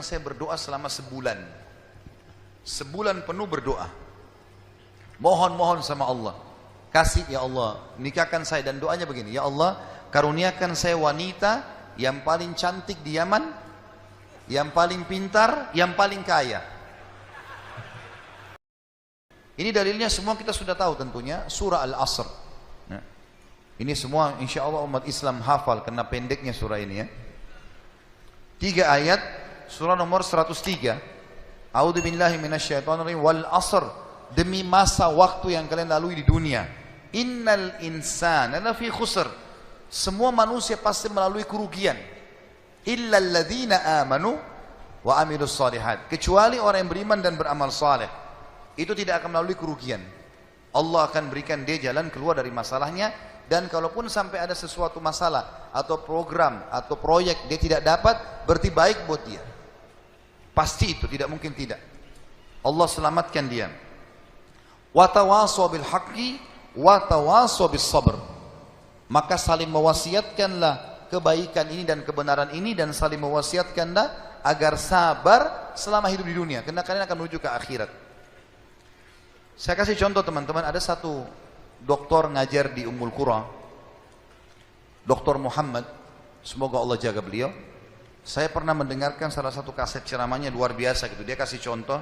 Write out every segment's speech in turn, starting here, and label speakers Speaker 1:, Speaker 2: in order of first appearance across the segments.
Speaker 1: saya berdoa selama sebulan. Sebulan penuh berdoa. Mohon-mohon sama Allah. Kasih ya Allah, nikahkan saya. Dan doanya begini, ya Allah, karuniakan saya wanita yang paling cantik di Yaman, yang paling pintar, yang paling kaya. Ini dalilnya semua kita sudah tahu tentunya, surah Al-Asr. Nah, ini semua insya Allah umat Islam hafal karena pendeknya surah ini ya. 3 ayat, surah nomor 103. A'udzubillahi minasyaitonirrajim wal asr, demi masa waktu yang kalian lalui di dunia. Innal insana lafi khusr, semua manusia pasti melalui kerugian. Illa alladzina amanu wa amilus shalihat, kecuali orang yang beriman dan beramal saleh. Itu tidak akan melalui kerugian. Allah akan berikan dia jalan keluar dari masalahnya. Dan kalaupun sampai ada sesuatu masalah atau program atau proyek dia tidak dapat, berarti baik buat dia. Pasti itu, tidak mungkin tidak. Allah selamatkan dia. Wa tawasaw bil haqqi wa tawasaw bis sabr. Maka saling mewasiatkanlah kebaikan ini dan kebenaran ini, dan saling mewasiatkanlah agar sabar selama hidup di dunia, karena kalian akan menuju ke akhirat. Saya kasih contoh teman-teman, ada satu doktor ngajar di Ummul Qura, Dr. Muhammad, semoga Allah jaga beliau. Saya pernah mendengarkan salah satu kaset ceramahnya luar biasa gitu. Dia kasih contoh,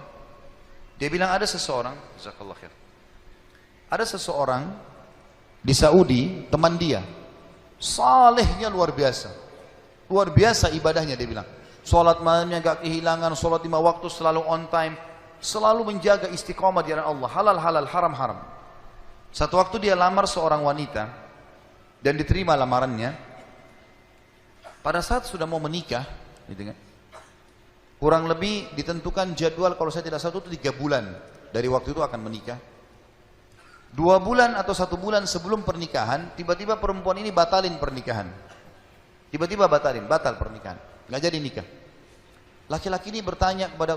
Speaker 1: dia bilang ada seseorang, jazakallah khair, ada seseorang di Saudi, teman dia, salehnya luar biasa ibadahnya. Dia bilang, sholat malamnya gak kehilangan, sholat 5 waktu selalu on time, selalu menjaga istiqomah di jalan Allah, halal-halal, haram-haram. Satu waktu dia lamar seorang wanita dan diterima lamarannya. Pada saat sudah mau menikah, gitu kan, kurang lebih ditentukan jadwal, kalau saya tidak salah itu 3 bulan dari waktu itu akan menikah. 2 bulan atau 1 bulan sebelum pernikahan, tiba-tiba perempuan ini batalin pernikahan. Tiba-tiba batal pernikahan, nggak jadi nikah. Laki-laki ini bertanya kepada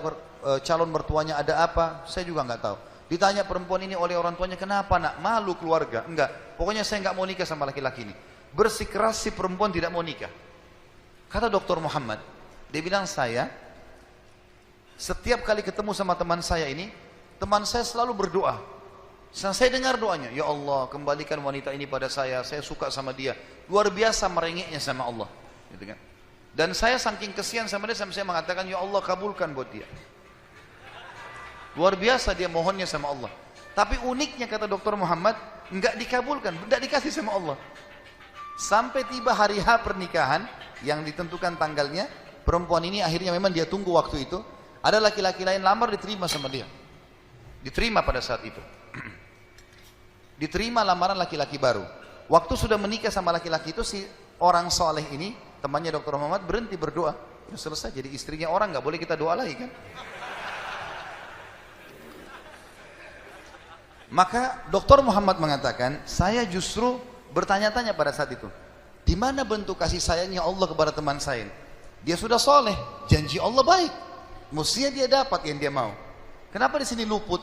Speaker 1: calon mertuanya, ada apa? Saya juga nggak tahu. Ditanya perempuan ini oleh orang tuanya, kenapa nak? Malu keluarga? Enggak, pokoknya saya nggak mau nikah sama laki-laki ini. Bersikeras si perempuan tidak mau nikah. Kata Dr. Muhammad, dia bilang, saya setiap kali ketemu sama teman saya ini, teman saya selalu berdoa. Saya dengar doanya, ya Allah kembalikan wanita ini pada saya suka sama dia. Luar biasa merengeknya sama Allah, gitu kan. Dan saya saking kesian sama dia, sampai saya mengatakan, ya Allah kabulkan buat dia. Luar biasa dia mohonnya sama Allah. Tapi uniknya kata Dr. Muhammad, enggak dikabulkan, enggak dikasih sama Allah. Sampai tiba hari H pernikahan yang ditentukan tanggalnya, perempuan ini akhirnya memang dia tunggu waktu itu. Ada laki-laki lain lamar, diterima sama dia. Diterima pada saat itu. Diterima lamaran laki-laki baru. Waktu sudah menikah sama laki-laki itu, si orang soleh ini, temannya Dr. Muhammad, berhenti berdoa. Sudah selesai, jadi istrinya orang, nggak boleh kita doa lagi kan. Maka Dr. Muhammad mengatakan, saya justru bertanya-tanya pada saat itu, di mana bentuk kasih sayangnya Allah kepada teman saya? Dia sudah soleh, janji Allah baik, mestinya dia dapat yang dia mau. Kenapa di sini luput?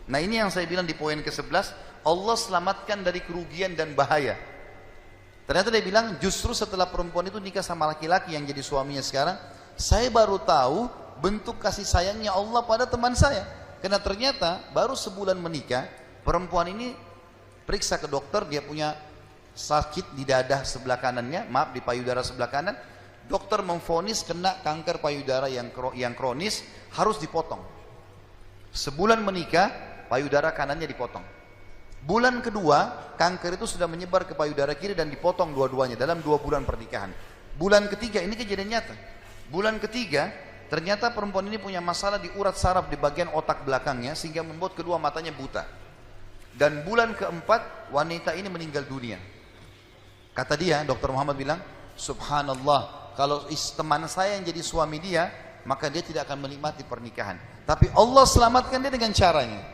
Speaker 1: Nah ini yang saya bilang di poin ke-11, Allah selamatkan dari kerugian dan bahaya. Ternyata dia bilang, justru setelah perempuan itu nikah sama laki-laki yang jadi suaminya sekarang, saya baru tahu bentuk kasih sayangnya Allah pada teman saya. Karena ternyata baru sebulan menikah, perempuan ini periksa ke dokter, dia punya sakit di dada sebelah kanannya, maaf di payudara sebelah kanan. Dokter memvonis kena kanker payudara yang kronis, harus dipotong. Sebulan menikah, payudara kanannya dipotong. Bulan kedua, kanker itu sudah menyebar ke payudara kiri dan dipotong dua-duanya dalam 2 bulan pernikahan. Bulan ketiga, ini kejadian nyata. Bulan ketiga, ternyata perempuan ini punya masalah di urat saraf di bagian otak belakangnya, sehingga membuat kedua matanya buta. Dan bulan keempat, wanita ini meninggal dunia. Kata dia, Dr. Muhammad bilang, subhanallah, kalau teman saya yang jadi suami dia, maka dia tidak akan menikmati pernikahan. Tapi Allah selamatkan dia dengan caranya.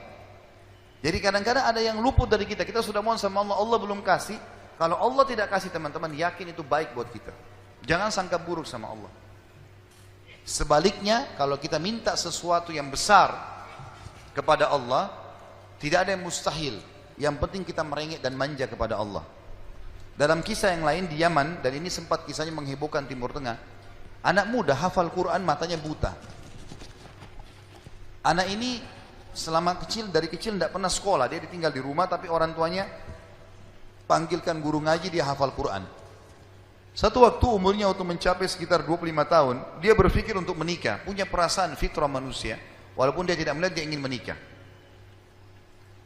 Speaker 1: Jadi kadang-kadang ada yang luput dari kita. Kita sudah mohon sama Allah, Allah belum kasih. Kalau Allah tidak kasih, teman-teman, yakin itu baik buat kita. Jangan sangka buruk sama Allah. Sebaliknya, kalau kita minta sesuatu yang besar kepada Allah, tidak ada yang mustahil. Yang penting kita merengek dan manja kepada Allah. Dalam kisah yang lain di Yaman, dan ini sempat kisahnya menghebohkan Timur Tengah, Anak muda hafal Quran, matanya buta. Anak ini selama kecil, dari kecil tidak pernah sekolah, dia ditinggal di rumah, tapi orang tuanya panggilkan guru ngaji, dia hafal Quran. Satu waktu umurnya waktu mencapai sekitar 25 tahun, dia berpikir untuk menikah, punya perasaan fitrah manusia, walaupun dia tidak melihat, dia ingin menikah.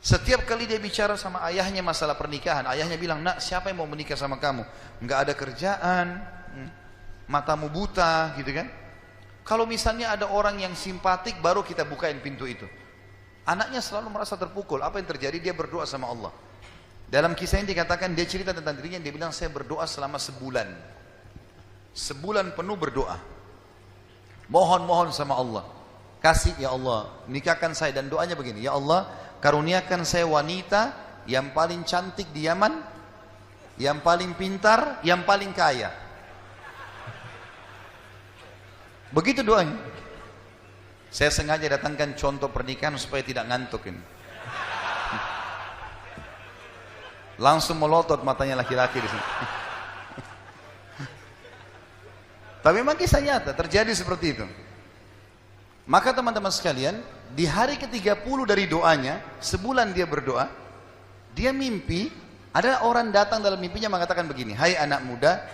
Speaker 1: Setiap kali dia bicara sama ayahnya masalah pernikahan, ayahnya bilang, nak, siapa yang mau menikah sama kamu? Enggak ada kerjaan, matamu buta, gitu kan? Kalau misalnya ada orang yang simpatik, baru kita bukain pintu itu. Anaknya selalu merasa terpukul. Apa yang terjadi? Dia berdoa sama Allah. Dalam kisah ini dikatakan, dia cerita tentang dirinya, dia bilang, saya berdoa selama sebulan. Sebulan penuh berdoa. Mohon-mohon sama Allah. Kasih, ya Allah, nikahkan saya. Dan doanya begini, ya Allah, karuniakan saya wanita yang paling cantik di Yaman, yang paling pintar, yang paling kaya. Begitu doanya. Saya sengaja datangkan contoh pernikahan supaya tidak ngantuk ini. Langsung melotot matanya laki-laki di sini. Tapi memang kisah nyata terjadi seperti itu. Maka teman-teman sekalian, di hari ke-30 dari doanya, sebulan dia berdoa, dia mimpi, ada orang datang dalam mimpinya mengatakan begini, hai anak muda,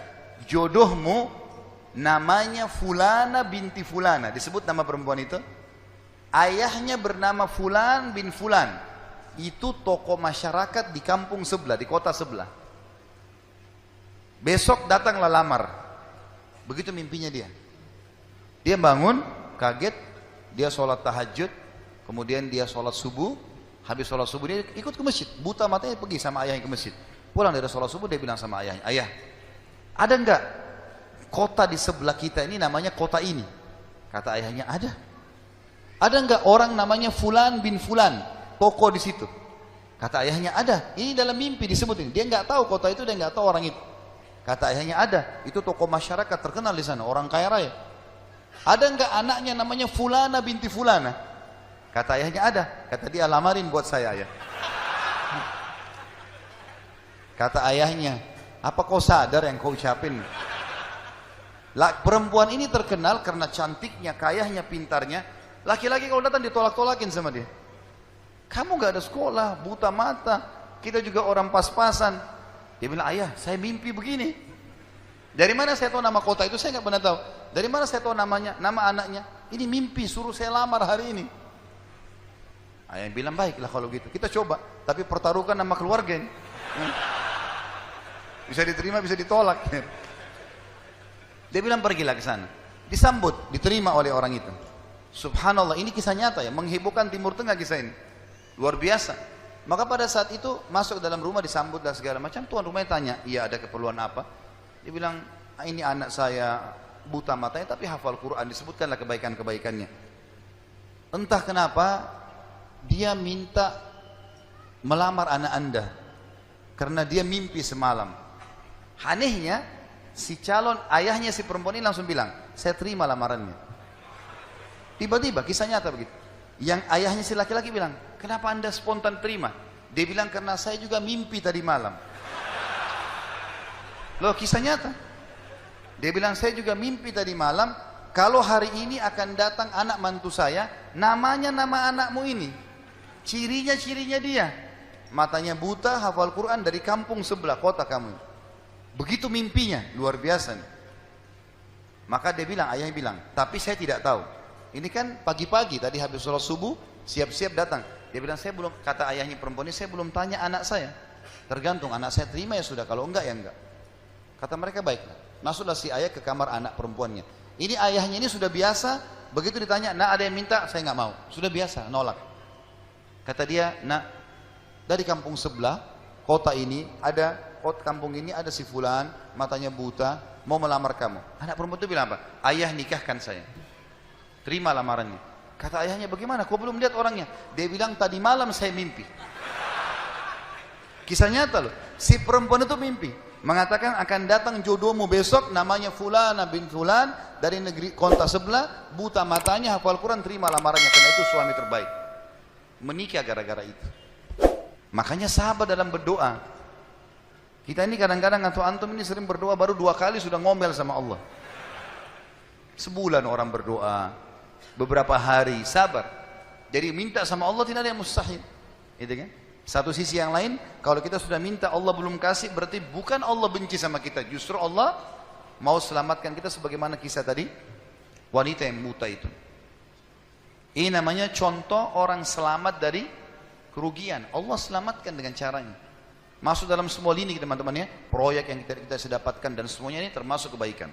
Speaker 1: jodohmu namanya Fulana binti Fulana, disebut nama perempuan itu, ayahnya bernama Fulan bin Fulan, itu tokoh masyarakat di kampung sebelah, di kota sebelah. Besok datanglah lamar. Begitu mimpinya dia. Dia bangun, kaget, dia sholat tahajud, kemudian dia sholat subuh, habis sholat subuh dia ikut ke masjid, buta matanya pergi sama ayahnya ke masjid. Pulang dari sholat subuh dia bilang sama ayahnya, ayah, ada enggak kota di sebelah kita ini namanya kota ini? Kata ayahnya, ada. Ada enggak orang namanya Fulan bin Fulan, toko di situ? Kata ayahnya, ada. Ini dalam mimpi disebutin. Dia enggak tahu kota itu, dia enggak tahu orang itu. Kata ayahnya, ada. Itu toko masyarakat terkenal di sana, orang kaya raya. Ada enggak anaknya namanya Fulana binti Fulana? Kata ayahnya, ada. Kata dia, lamarin buat saya, ayah. Kata ayahnya, apa kau sadar yang kau ucapin? Perempuan ini terkenal karena cantiknya, kayahnya, pintarnya. Laki-laki kalau datang ditolak-tolakin sama dia. Kamu gak ada sekolah, buta mata, kita juga orang pas-pasan. Dia bilang, ayah, saya mimpi begini. Dari mana saya tahu nama kota itu? Saya gak pernah tahu. Dari mana saya tahu namanya, nama anaknya? Ini mimpi, suruh saya lamar hari ini. Ayah bilang, baiklah kalau gitu, kita coba. Tapi pertaruhkan nama keluarga ini. Bisa diterima, bisa ditolak. Dia bilang, pergilah ke sana. Disambut, diterima oleh orang itu. Subhanallah, ini kisah nyata ya, menghebohkan Timur Tengah kisah ini. Luar biasa. Maka pada saat itu masuk ke dalam rumah, disambut dan segala macam. Tuan rumahnya tanya, iya ada keperluan apa? Dia bilang, ini anak saya buta matanya tapi hafal Quran, disebutkanlah kebaikan-kebaikannya. Entah kenapa dia minta melamar anak anda karena dia mimpi semalam. Anehnya si calon ayahnya si perempuan ini langsung bilang, saya terima lamarannya. Tiba-tiba kisah nyata begitu. Yang ayahnya si laki-laki bilang, kenapa anda spontan terima? Dia bilang, karena saya juga mimpi tadi malam. Loh, kisah nyata. Dia bilang, saya juga mimpi tadi malam, kalau hari ini akan datang anak mantu saya, namanya nama anakmu ini. Cirinya dia. Matanya buta, hafal Quran, dari kampung sebelah kota kamu. Begitu mimpinya, luar biasa nih. Maka dia bilang, ayahnya bilang, tapi saya tidak tahu. Ini kan pagi-pagi tadi habis sholat subuh, siap-siap datang. Dia bilang, saya belum, kata ayahnya perempuan ini, saya belum tanya anak saya. Tergantung, anak saya terima ya sudah, kalau enggak ya enggak. Kata mereka, baiklah. Masuklah si ayah ke kamar anak perempuannya. Ini ayahnya ini sudah biasa, begitu ditanya, nak ada yang minta, saya enggak mau. Sudah biasa, nolak. Kata dia, nak, dari kampung sebelah, kota ini, kampung ini ada si fulan, matanya buta, mau melamar kamu. Anak perempuan itu bilang apa? Ayah nikahkan saya. Terima lamarannya. Kata ayahnya, bagaimana? Kau belum lihat orangnya? Dia bilang, tadi malam saya mimpi. Kisah nyata loh. Si perempuan itu mimpi, mengatakan akan datang jodohmu besok, namanya Fulana bin Fulan, dari negeri kota sebelah, buta matanya, hafal Quran, terima lamarannya, karena itu suami terbaik. Menikah gara-gara itu. Makanya sahabat dalam berdoa. Kita ini kadang-kadang atau antum ini sering berdoa baru 2 kali sudah ngomel sama Allah. Sebulan orang berdoa, beberapa hari, sabar. Jadi minta sama Allah tidak ada yang mustahil. Gitu kan? Satu sisi yang lain, kalau kita sudah minta Allah belum kasih, berarti bukan Allah benci sama kita, justru Allah mau selamatkan kita sebagaimana kisah tadi wanita yang buta itu. Ini namanya contoh orang selamat dari kerugian. Allah selamatkan dengan caranya. Masuk dalam semua lini teman-teman ya, proyek yang kita dapatkan dan semuanya ini termasuk kebaikan.